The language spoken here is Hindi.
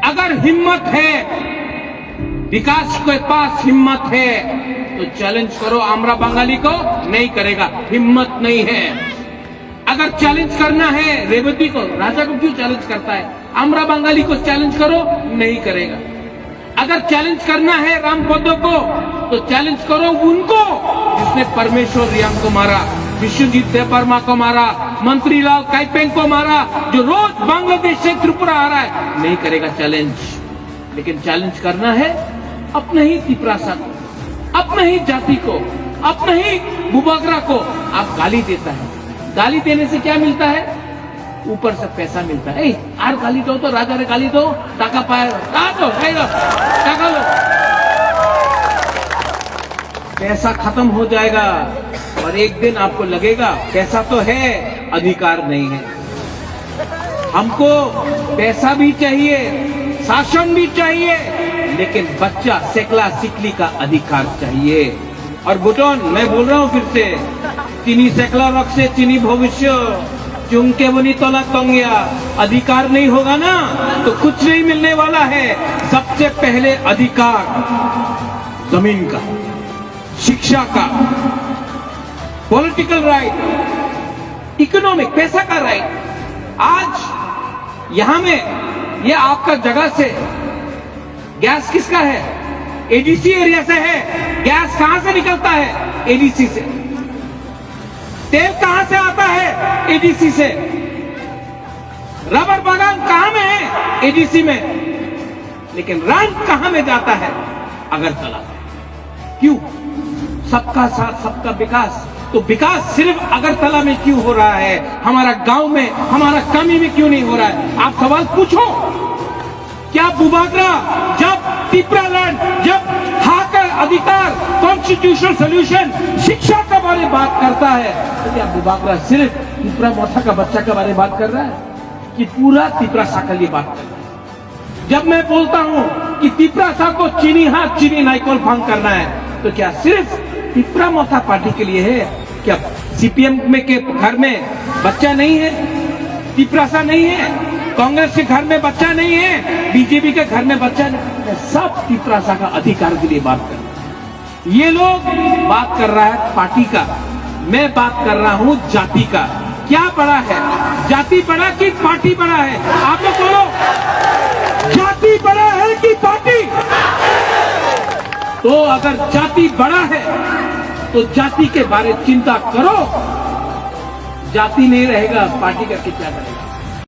अगर हिम्मत है, विकास के पास हिम्मत है तो चैलेंज करो। आमरा बंगाली को नहीं करेगा, हिम्मत नहीं है। अगर चैलेंज करना है रेवती को, राजा को क्यों चैलेंज करता है? आमरा बंगाली को चैलेंज करो, नहीं करेगा। अगर चैलेंज करना है रामपदो को तो चैलेंज करो उनको जिसने परमेश्वर रियांग को मारा, विश्वजीत देवबर्मा को मारा, मंत्रीलाल काइपेंग को मारा, जो रोज बांग्लादेश से त्रिपुरा आ रहा है। नहीं करेगा चैलेंज। लेकिन चैलेंज करना है अपने ही तिपरासा को, अपने ही जाति को, अपने ही बुबागरा को आप गाली देता है। गाली देने से क्या मिलता है? ऊपर से पैसा मिलता है। आर गाली दो तो राजा रे गाली दो, टाका पाए टाका लो, पैसा खत्म हो जाएगा और एक दिन आपको लगेगा पैसा तो है, अधिकार नहीं है। हमको पैसा भी चाहिए, शासन भी चाहिए, लेकिन बच्चा सेकला सिकली का अधिकार चाहिए। और बुटोन, मैं बोल रहा हूं फिर से, चीनी सेकला रख से चीनी भविष्य, चुंके बनी तोला तंगिया। अधिकार नहीं होगा ना तो कुछ नहीं मिलने वाला है। सबसे पहले अधिकार जमीन का, शिक्षा का, पॉलिटिकल राइट, इकोनॉमिक, पैसा का राइट। आज यहां में ये आपका जगह से गैस किसका है? एडीसी एरिया से है। गैस कहां से निकलता है? एडीसी से। तेल कहां से आता है? एडीसी से। रबर बागान कहां में है? एडीसी में। लेकिन रंग कहां में जाता है? अगरतला। क्यों? सबका साथ सबका विकास। तो विकास सिर्फ अगरतला में क्यों हो रहा है? हमारा गांव में, हमारा कमी में क्यों नहीं हो रहा है? आप सवाल पूछो। क्या बुबागरा जब तिपरालैंड, जब हाकर अधिकार, कॉन्स्टिट्यूशनल सोल्यूशन, शिक्षा के बारे में बात करता है तो क्या बुबागरा सिर्फ तिपरा मोथा का बच्चा के बारे में बात कर रहा है कि पूरा तिपरासा के लिए बात कर रहा है? जब मैं बोलता हूं कि तिपरासा को चीनी हाथ चीनी नाइकोल फांग करना है तो क्या सिर्फ तिपरा मोथा पार्टी के लिए है? क्या सीपीएम में के घर में बच्चा नहीं है? तिपरासा नहीं है? कांग्रेस के घर में बच्चा नहीं है? बीजेपी के घर में बच्चा नहीं है? सब तिपरासा का अधिकार के लिए बात कर रहे हैं। ये लोग बात कर रहा है पार्टी का, मैं बात कर रहा हूं जाति का। क्या बड़ा है? जाति बड़ा कि पार्टी बड़ा है? आप लोग बोलो, जाति बड़ा है कि पार्टी? तो अगर जाति बड़ा है तो जाति के बारे चिंता करो। जाति नहीं रहेगा, पार्टी का क्या करेगा?